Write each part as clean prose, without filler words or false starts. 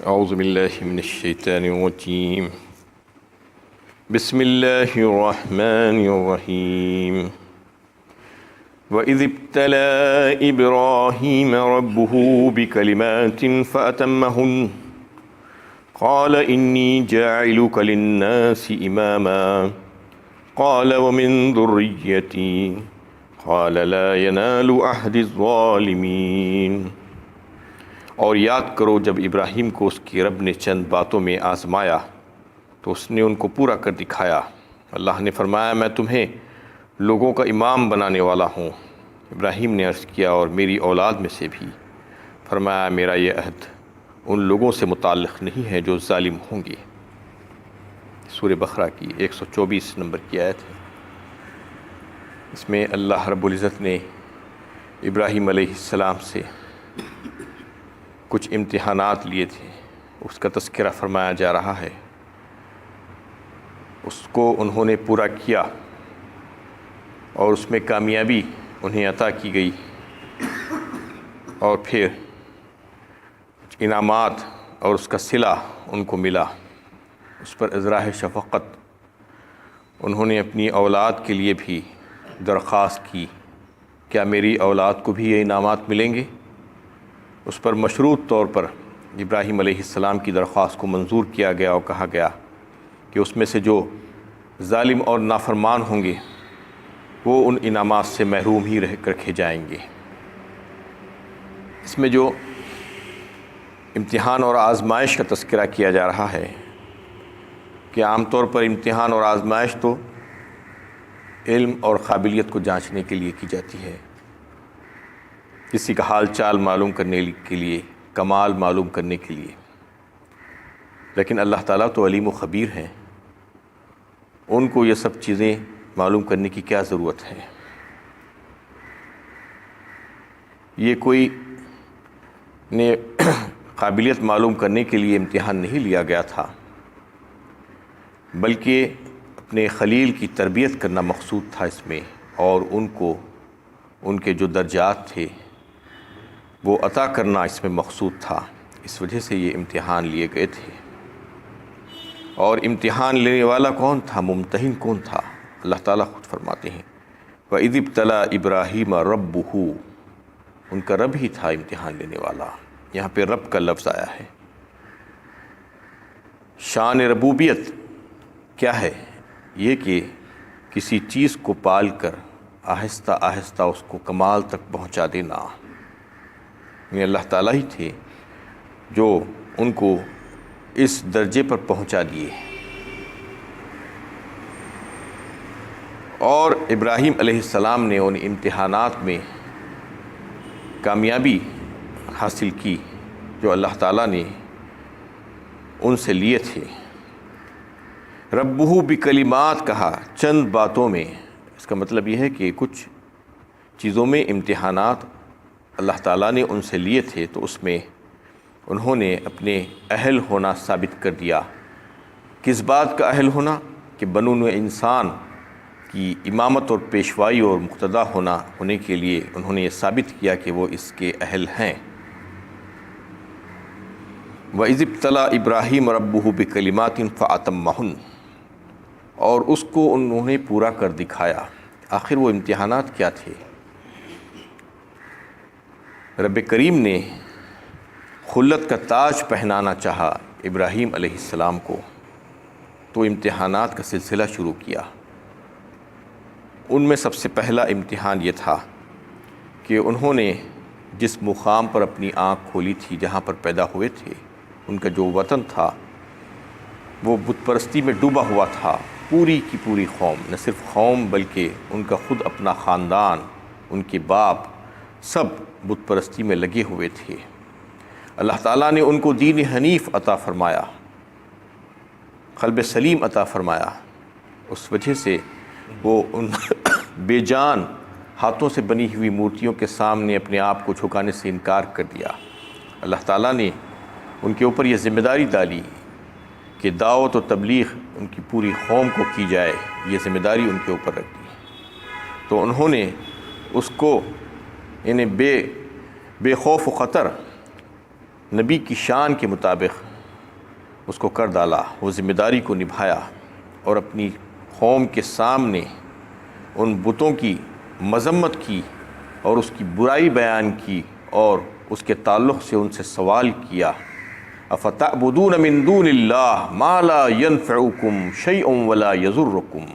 اعوذ باللہ من الشیطان الرجیم بسم اللہ الرحمن الرحیم وَإِذِ ابْتَلَىٰ إِبْرَاهِيمَ رَبُّهُ بِكَلِمَاتٍ فَأَتَمَّهُنَّ قَالَ إِنِّي جَاعِلُكَ لِلنَّاسِ إِمَامًا قَالَ وَمِن ذُرِّيَّتِي قَالَ لَا يَنَالُ عَهْدِي الظَّالِمِينَ۔ اور یاد کرو جب ابراہیم کو اس کے رب نے چند باتوں میں آزمایا تو اس نے ان کو پورا کر دکھایا۔ اللہ نے فرمایا میں تمہیں لوگوں کا امام بنانے والا ہوں۔ ابراہیم نے عرض کیا اور میری اولاد میں سے بھی؟ فرمایا میرا یہ عہد ان لوگوں سے متعلق نہیں ہے جو ظالم ہوں گے۔ سورہ بقرہ کی 124 نمبر کی آیت ہے۔ اس میں اللہ رب العزت نے ابراہیم علیہ السلام سے کچھ امتحانات لیے تھے، اس کا تذکرہ فرمایا جا رہا ہے۔ اس کو انہوں نے پورا کیا اور اس میں کامیابی انہیں عطا کی گئی، اور پھر انعامات اور اس کا صلہ ان کو ملا۔ اس پر اظہار شفقت انہوں نے اپنی اولاد کے لیے بھی درخواست کی، کیا میری اولاد کو بھی یہ انعامات ملیں گے؟ اس پر مشروط طور پر ابراہیم علیہ السلام کی درخواست کو منظور کیا گیا اور کہا گیا کہ اس میں سے جو ظالم اور نافرمان ہوں گے وہ ان انعامات سے محروم ہی رکھے جائیں گے۔ اس میں جو امتحان اور آزمائش کا تذکرہ کیا جا رہا ہے کہ عام طور پر امتحان اور آزمائش تو علم اور قابلیت کو جانچنے کے لیے کی جاتی ہے، کسی کا حال چال معلوم کرنے کے لیے، کمال معلوم کرنے کے لیے، لیکن اللہ تعالیٰ تو علیم و خبیر ہیں، ان کو یہ سب چیزیں معلوم کرنے کی کیا ضرورت ہے؟ یہ کوئی نے قابلیت معلوم کرنے کے لیے امتحان نہیں لیا گیا تھا، بلکہ اپنے خلیل کی تربیت کرنا مقصود تھا اس میں، اور ان کو ان کے جو درجات تھے وہ عطا کرنا اس میں مقصود تھا۔ اس وجہ سے یہ امتحان لیے گئے تھے۔ اور امتحان لینے والا کون تھا، ممتحن کون تھا؟ اللہ تعالیٰ خود فرماتے ہیں وَإِذِ ابْتَلَىٰ إِبْرَاهِيمَ رَبُّهُ، ان کا رب ہی تھا امتحان لینے والا۔ یہاں پہ رب کا لفظ آیا ہے۔ شان ربوبیت کیا ہے؟ یہ کہ کسی چیز کو پال کر آہستہ آہستہ اس کو کمال تک پہنچا دینا۔ یہ اللہ تعالیٰ ہی تھے جو ان کو اس درجے پر پہنچا دیے۔ اور ابراہیم علیہ السلام نے ان امتحانات میں کامیابی حاصل کی جو اللہ تعالیٰ نے ان سے لیے تھے۔ ربہ بکلمات کہا، چند باتوں میں، اس کا مطلب یہ ہے کہ کچھ چیزوں میں امتحانات اللہ تعالیٰ نے ان سے لیے تھے تو اس میں انہوں نے اپنے اہل ہونا ثابت کر دیا۔ کس بات کا اہل ہونا؟ کہ بنو انسان کی امامت اور پیشوائی اور مقتدا ہونے کے لیے انہوں نے یہ ثابت کیا کہ وہ اس کے اہل ہیں۔ وَإِذِ ابْتَلَىٰ إِبْرَاهِيمَ رَبُّهُ بِكَلِمَاتٍ فَأَتَمَّهُنَّ، اور اس کو انہوں نے پورا کر دکھایا۔ آخر وہ امتحانات کیا تھے؟ رب کریم نے خلت کا تاج پہنانا چاہا ابراہیم علیہ السلام کو، تو امتحانات کا سلسلہ شروع کیا۔ ان میں سب سے پہلا امتحان یہ تھا کہ انہوں نے جس مقام پر اپنی آنکھ کھولی تھی، جہاں پر پیدا ہوئے تھے، ان کا جو وطن تھا وہ بت پرستی میں ڈوبا ہوا تھا۔ پوری کی پوری قوم، نہ صرف قوم بلکہ ان کا خود اپنا خاندان، ان کے باپ، سب بت پرستی میں لگے ہوئے تھے۔ اللہ تعالیٰ نے ان کو دین حنیف عطا فرمایا، قلب سلیم عطا فرمایا۔ اس وجہ سے وہ ان بے جان ہاتھوں سے بنی ہوئی مورتیوں کے سامنے اپنے آپ کو جھکانے سے انکار کر دیا۔ اللہ تعالیٰ نے ان کے اوپر یہ ذمہ داری ڈالی کہ دعوت و تبلیغ ان کی پوری قوم کو کی جائے، یہ ذمہ داری ان کے اوپر رکھ دی۔ تو انہوں نے اس کو بے خوف و خطر نبی کی شان کے مطابق اس کو کر ڈالا، وہ ذمہ داری کو نبھایا اور اپنی قوم کے سامنے ان بتوں کی مذمت کی اور اس کی برائی بیان کی اور اس کے تعلق سے ان سے سوال کیا، افتعبدون من دون اللہ ما لا ينفعکم شیئا ولا یضرکم،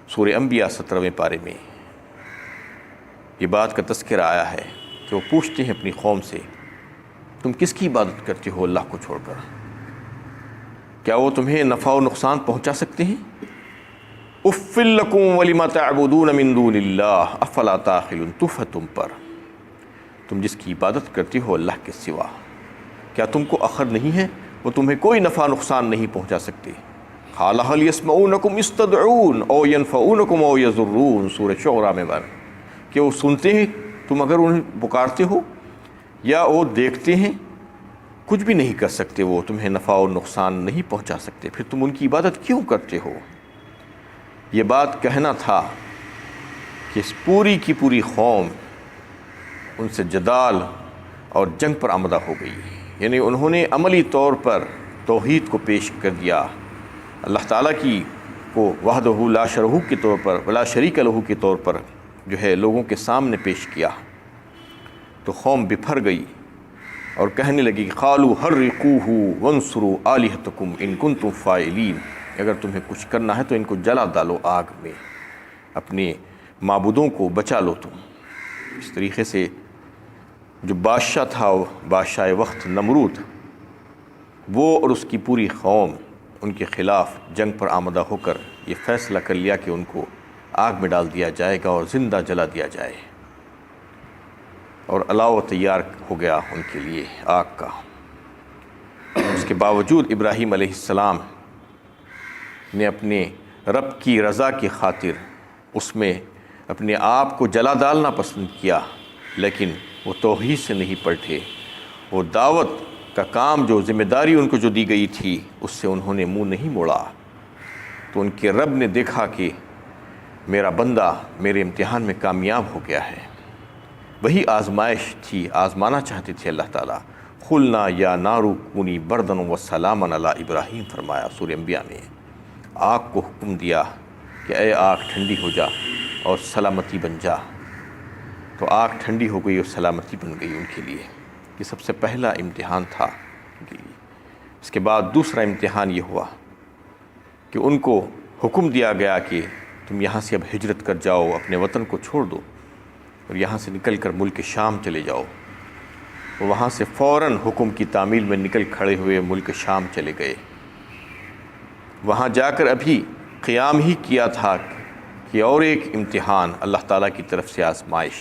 سورہ انبیاء 17ویں پارے میں یہ بات کا تذکرہ آیا ہے کہ وہ پوچھتے ہیں اپنی قوم سے، تم کس کی عبادت کرتے ہو اللہ کو چھوڑ کر؟ کیا وہ تمہیں نفع و نقصان پہنچا سکتے ہیں؟ اف لکم ولم تعبدون من دون اللہ افلا تعقلون، تف ہے تم پر، تم جس کی عبادت کرتے ہو اللہ کے سوا، کیا تم کو عقل نہیں ہے؟ وہ تمہیں کوئی نفع نقصان نہیں پہنچا سکتے۔ قال هل يسمعونكم اذ تدعون او ينفعونكم او يضرون، سورہ شعراء میں بات کہ وہ سنتے ہیں تم اگر انہیں پکارتے ہو یا وہ دیکھتے ہیں، کچھ بھی نہیں کر سکتے، وہ تمہیں نفع و نقصان نہیں پہنچا سکتے، پھر تم ان کی عبادت کیوں کرتے ہو؟ یہ بات کہنا تھا کہ اس پوری کی پوری قوم ان سے جدال اور جنگ پر آمدہ ہو گئی، یعنی انہوں نے عملی طور پر توحید کو پیش کر دیا، اللہ تعالیٰ کی کو وحدہ لا شریک کے طور پر ولا شریک لہ کے طور پر جو ہے لوگوں کے سامنے پیش کیا، تو قوم بپھر گئی اور کہنے لگی قالوا حرقوہ وانصروا آلہتکم ان کنتم فاعلین، اگر تمہیں کچھ کرنا ہے تو ان کو جلا ڈالو آگ میں، اپنے معبودوں کو بچا لو تم۔ اس طریقے سے جو بادشاہ تھا، وہ بادشاہ وقت نمرود، وہ اور اس کی پوری قوم ان کے خلاف جنگ پر آمدہ ہو کر یہ فیصلہ کر لیا کہ ان کو آگ میں ڈال دیا جائے گا اور زندہ جلا دیا جائے، اور الاؤ تیار ہو گیا ان کے لیے آگ کا۔ اس کے باوجود ابراہیم علیہ السلام نے اپنے رب کی رضا کی خاطر اس میں اپنے آپ کو جلا ڈالنا پسند کیا، لیکن وہ توحید سے نہیں پلٹے، وہ دعوت کا کام جو ذمہ داری ان کو جو دی گئی تھی اس سے انہوں نے منہ نہیں موڑا۔ تو ان کے رب نے دیکھا کہ میرا بندہ میرے امتحان میں کامیاب ہو گیا ہے، وہی آزمائش تھی، آزمانا چاہتے تھے اللہ تعالیٰ۔ قلنا یا نار کونی بردن و سلاما علی ابراہیم، فرمایا سورہ انبیاء میں، آگ کو حکم دیا کہ اے آگ ٹھنڈی ہو جا اور سلامتی بن جا، تو آگ ٹھنڈی ہو گئی اور سلامتی بن گئی ان کے لیے۔ یہ سب سے پہلا امتحان تھا ان کے لیے۔ اس کے بعد دوسرا امتحان یہ ہوا کہ ان کو حکم دیا گیا کہ تم یہاں سے اب ہجرت کر جاؤ، اپنے وطن کو چھوڑ دو اور یہاں سے نکل کر ملک شام چلے جاؤ۔ وہ وہاں سے فوراً حکم کی تعمیل میں نکل کھڑے ہوئے ملک شام چلے گئے۔ وہاں جا کر ابھی قیام ہی کیا تھا کہ اور ایک امتحان، اللہ تعالیٰ کی طرف سے آزمائش،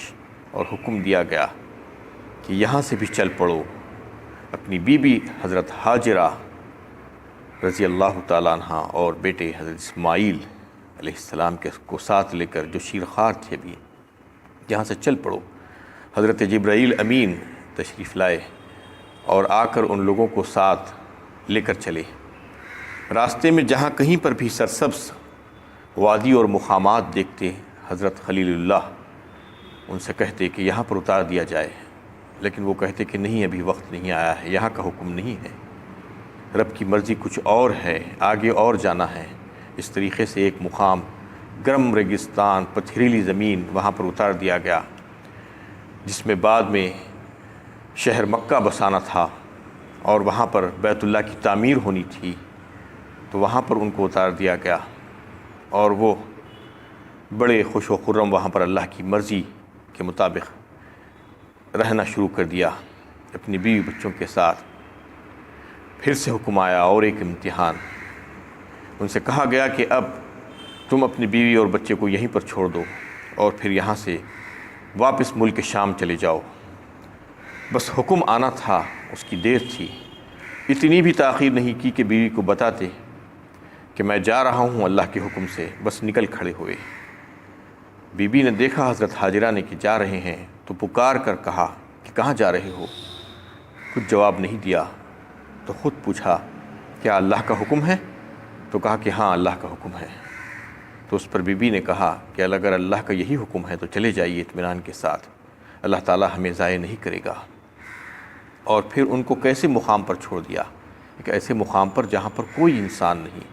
اور حکم دیا گیا کہ یہاں سے بھی چل پڑو۔ اپنی بیوی حضرت ہاجرہ رضی اللہ تعالیٰ عنہ اور بیٹے حضرت اسماعیل علیہ السلام کو ساتھ لے کر جو شیرخوار تھے بھی، یہاں سے چل پڑو۔ حضرت جبرائیل امین تشریف لائے اور آ کر ان لوگوں کو ساتھ لے کر چلے۔ راستے میں جہاں کہیں پر بھی سرسبز وادی اور مقامات دیکھتے، حضرت خلیل اللہ ان سے کہتے کہ یہاں پر اتار دیا جائے، لیکن وہ کہتے کہ نہیں، ابھی وقت نہیں آیا ہے، یہاں کا حکم نہیں ہے، رب کی مرضی کچھ اور ہے، آگے اور جانا ہے۔ اس طریقے سے ایک مقام گرم ریگستان، پتھریلی زمین، وہاں پر اتار دیا گیا، جس میں بعد میں شہر مکہ بسانا تھا اور وہاں پر بیت اللہ کی تعمیر ہونی تھی، تو وہاں پر ان کو اتار دیا گیا، اور وہ بڑے خوش و خرم وہاں پر اللہ کی مرضی کے مطابق رہنا شروع کر دیا اپنی بیوی بچوں کے ساتھ۔ پھر سے حکم آیا اور ایک امتحان، ان سے کہا گیا کہ اب تم اپنی بیوی اور بچے کو یہیں پر چھوڑ دو اور پھر یہاں سے واپس ملک شام چلے جاؤ۔ بس حکم آنا تھا، اس کی دیر تھی، اتنی بھی تاخیر نہیں کی کہ بیوی کو بتاتے کہ میں جا رہا ہوں اللہ کے حکم سے، بس نکل کھڑے ہوئے۔ بی بی نے دیکھا حضرت ہاجرہ نے کہ جا رہے ہیں، تو پکار کر کہا کہ کہاں جا رہے ہو؟ کچھ جواب نہیں دیا، تو خود پوچھا کیا اللہ کا حکم ہے؟ تو کہا کہ ہاں اللہ کا حکم ہے۔ تو اس پر بی بی نے کہا کہ اگر اللہ کا یہی حکم ہے تو چلے جائیے اطمینان کے ساتھ، اللہ تعالیٰ ہمیں ضائع نہیں کرے گا۔ اور پھر ان کو کیسے مقام پر چھوڑ دیا، ایک ایسے مقام پر جہاں پر کوئی انسان نہیں،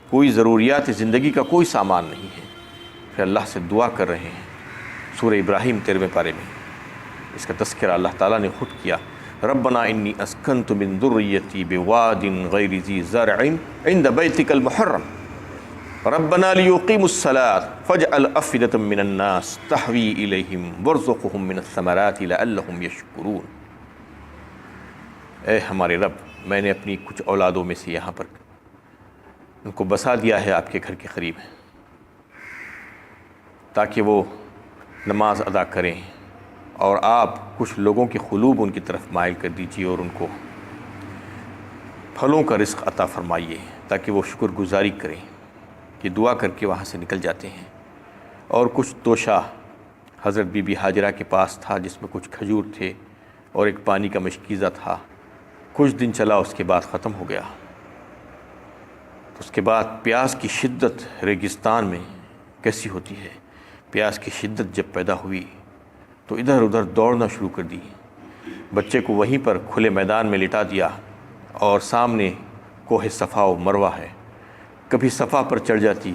کوئی ضروریات زندگی کا کوئی سامان نہیں ہے، پھر اللہ سے دعا کر رہے ہیں۔ سورہ ابراہیم 13ویں پارے میں اس کا تذکرہ اللہ تعالیٰ نے خود کیا، ربنا انی اسکنت من ذریتی بواد غیر ذی زرع عند بیتک المحرم ربنا لیقیموا الصلاة فاجعل افئدة من الناس تہوی الیہم وارزقہم من الثمرات لعلہم یشکرون۔ اے ہمارے رب، میں نے اپنی کچھ اولادوں میں سے یہاں پر ان کو بسا دیا ہے آپ کے گھر کے قریب، تاکہ وہ نماز ادا کریں، اور آپ کچھ لوگوں کے قلوب ان کی طرف مائل کر دیجیے اور ان کو پھلوں کا رزق عطا فرمائیے تاکہ وہ شکر گزاری کریں۔ کہ دعا کر کے وہاں سے نکل جاتے ہیں، اور کچھ توشہ حضرت بی بی ہاجرہ کے پاس تھا جس میں کچھ کھجور تھے اور ایک پانی کا مشکیزہ تھا، کچھ دن چلا، اس کے بعد ختم ہو گیا۔ اس کے بعد پیاس کی شدت ریگستان میں کیسی ہوتی ہے، پیاس کی شدت جب پیدا ہوئی تو ادھر ادھر دوڑنا شروع کر دی، بچے کو وہیں پر کھلے میدان میں لٹا دیا، اور سامنے کوہ صفا و مروہ ہے، کبھی صفا پر چڑھ جاتی،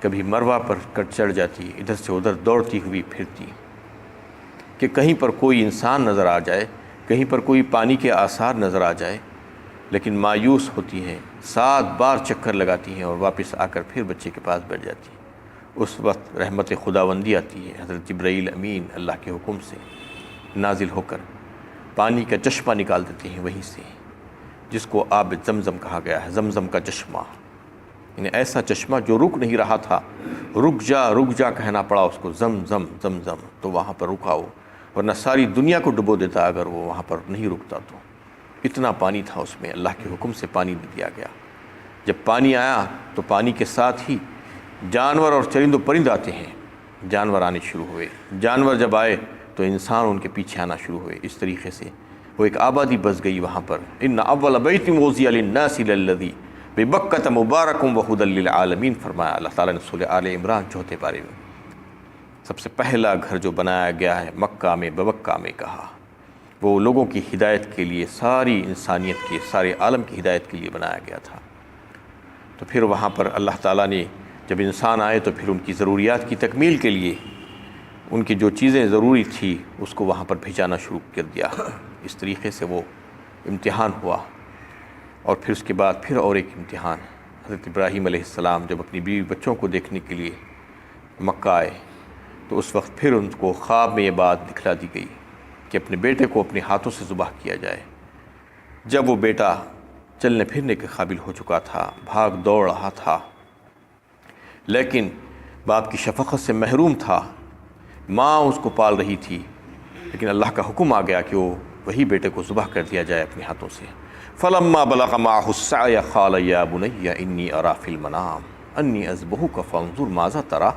کبھی مروہ پر چڑھ جاتی، ادھر سے ادھر دوڑتی ہوئی پھرتی کہ کہیں پر کوئی انسان نظر آ جائے، کہیں پر کوئی پانی کے آثار نظر آ جائے، لیکن مایوس ہوتی ہیں، 7 بار چکر لگاتی ہیں اور واپس آ کر پھر بچے کے پاس بیٹھ جاتی ہیں۔ اس وقت رحمت خداوندی آتی ہے، حضرت جبرائیل امین اللہ کے حکم سے نازل ہو کر پانی کا چشمہ نکال دیتے ہیں وہیں سے، جس کو آب زمزم کہا گیا ہے، زمزم کا چشمہ، یعنی ایسا چشمہ جو رک نہیں رہا تھا، رک جا کہنا پڑا اس کو، زمزم زمزم، تو وہاں پر رکا ہو، ورنہ ساری دنیا کو ڈبو دیتا اگر وہ وہاں پر نہیں رکتا تو۔ اتنا پانی تھا اس میں، اللہ کے حکم سے پانی دیا گیا۔ جب پانی آیا تو پانی کے ساتھ ہی جانور اور چرند و پرند آتے ہیں، جانور آنے شروع ہوئے، جانور جب آئے تو انسان ان کے پیچھے آنا شروع ہوئے، اس طریقے سے وہ ایک آبادی بس گئی وہاں پر۔ ان اول بیت وضع للناس للذی ببکۃ مبارک وہدی للعالمین فرمایا اللہ تعالیٰ نے سورہ آل عمران 4 پارے میں۔ سب سے پہلا گھر جو بنایا گیا ہے مکہ میں، بمکہ میں کہا، وہ لوگوں کی ہدایت کے لیے، ساری انسانیت کے، سارے عالم کی ہدایت کے لیے بنایا گیا تھا۔ تو پھر وہاں پر اللہ تعالیٰ نے جب انسان آئے تو پھر ان کی ضروریات کی تکمیل کے لیے ان کی جو چیزیں ضروری تھی اس کو وہاں پر بھیجانا شروع کر دیا۔ اس طریقے سے وہ امتحان ہوا، اور پھر اس کے بعد پھر اور ایک امتحان۔ حضرت ابراہیم علیہ السلام جب اپنی بیوی بچوں کو دیکھنے کے لیے مکہ آئے تو اس وقت پھر ان کو خواب میں یہ بات دکھلا دی گئی کہ اپنے بیٹے کو اپنے ہاتھوں سے ذبح کیا جائے۔ جب وہ بیٹا چلنے پھرنے کے قابل ہو چکا تھا، بھاگ دوڑ رہا تھا، لیکن باپ کی شفقت سے محروم تھا، ماں اس کو پال رہی تھی، لیکن اللہ کا حکم آ گیا کہ وہ وہی بیٹے کو ذبح کر دیا جائے اپنے ہاتھوں سے۔ فلما بلغ معه السعي قال يا بني إني أرى في المنام أني أذبحك فانظر ماذا ترى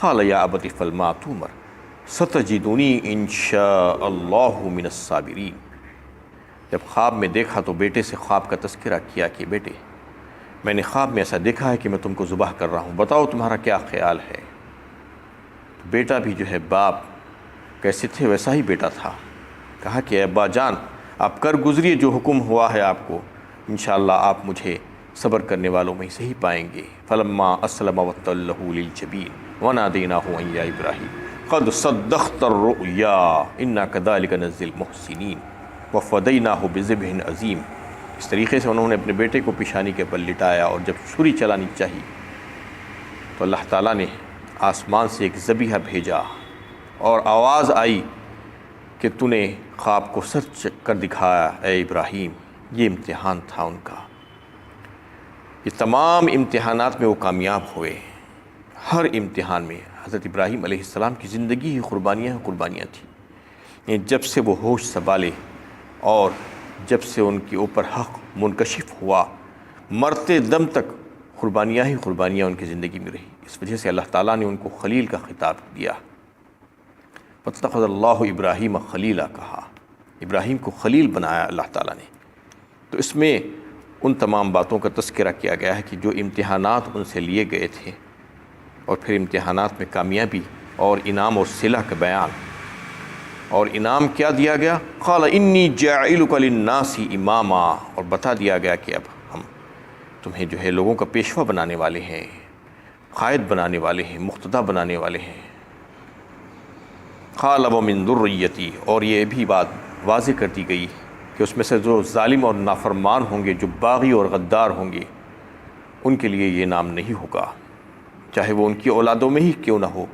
قال يا أبت افعل ما تؤمر ستجدني إن شاء الله من الصابرين۔ جب خواب میں دیکھا تو بیٹے سے خواب کا تذکرہ کیا کہ بیٹے، میں نے خواب میں ایسا دیکھا ہے کہ میں تم کو ذبح کر رہا ہوں، بتاؤ تمہارا کیا خیال ہے۔ بیٹا بھی جو ہے باپ کیسے تھے ویسا ہی بیٹا تھا، کہا کہ ابا جان آپ کر گزریے جو حکم ہوا ہے آپ کو، انشاءاللہ آپ مجھے صبر کرنے والوں میں سے ہی پائیں گے۔ فلما اسلم وتلہ للجبین ونادیناہ ان یا ابراہیم قد صدقت الرؤیا انا کذلک نجزی المحسنین وفدیناہ بذبح عظیم۔ اس طریقے سے انہوں نے اپنے بیٹے کو پیشانی کے بل لٹایا، اور جب چھری چلانی چاہی تو اللہ تعالیٰ نے آسمان سے ایک ذبیحہ بھیجا، اور آواز آئی کہ تو نے خواب کو سچ کر دکھایا اے ابراہیم۔ یہ امتحان تھا ان کا، یہ تمام امتحانات میں وہ کامیاب ہوئے۔ ہر امتحان میں حضرت ابراہیم علیہ السلام کی زندگی ہی قربانیاں تھیں، جب سے وہ ہوش سنبھالے اور جب سے ان کے اوپر حق منکشف ہوا، مرتے دم تک قربانیاں ہی قربانیاں ان کی زندگی میں رہی۔ اس وجہ سے اللہ تعالیٰ نے ان کو خلیل کا خطاب دیا، فاتخذ اللہ ابراہیم خلیلا کہا، ابراہیم کو خلیل بنایا اللہ تعالیٰ نے۔ تو اس میں ان تمام باتوں کا تذکرہ کیا گیا ہے کہ جو امتحانات ان سے لیے گئے تھے، اور پھر امتحانات میں کامیابی اور انعام اور صلہ کا بیان، اور انعام کیا دیا گیا؟ قال انی جاعلک للناس اماما، اور بتا دیا گیا کہ اب ہم تمہیں جو ہے لوگوں کا پیشوا بنانے والے ہیں، قائد بنانے والے ہیں، مقتدی بنانے والے ہیں۔ قال ومن ذریتی، اور یہ بھی بات واضح کر دی گئی کہ اس میں سے جو ظالم اور نافرمان ہوں گے، جو باغی اور غدار ہوں گے، ان کے لیے یہ نام نہیں ہوگا، چاہے وہ ان کی اولادوں میں ہی کیوں نہ ہو،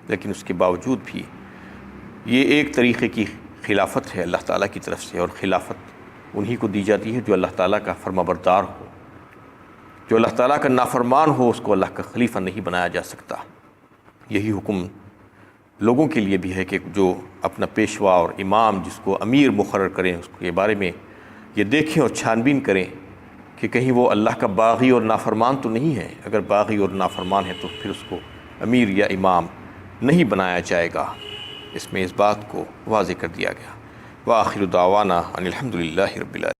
لیکن اس کے باوجود بھی یہ ایک طریقے کی خلافت ہے اللہ تعالیٰ کی طرف سے، اور خلافت انہی کو دی جاتی ہے جو اللہ تعالیٰ کا فرما بردار ہو۔ جو اللہ تعالیٰ کا نافرمان ہو اس کو اللہ کا خلیفہ نہیں بنایا جا سکتا۔ یہی حکم لوگوں کے لیے بھی ہے کہ جو اپنا پیشوا اور امام جس کو امیر مقرر کریں اس کے بارے میں یہ دیکھیں اور چھان بین کریں کہ کہیں وہ اللہ کا باغی اور نافرمان تو نہیں ہے۔ اگر باغی اور نافرمان ہے تو پھر اس کو امیر یا امام نہیں بنایا جائے گا۔ اس میں اس بات کو واضح کر دیا گیا۔ وآخر دعوانا ان الحمد للہ رب العالمین۔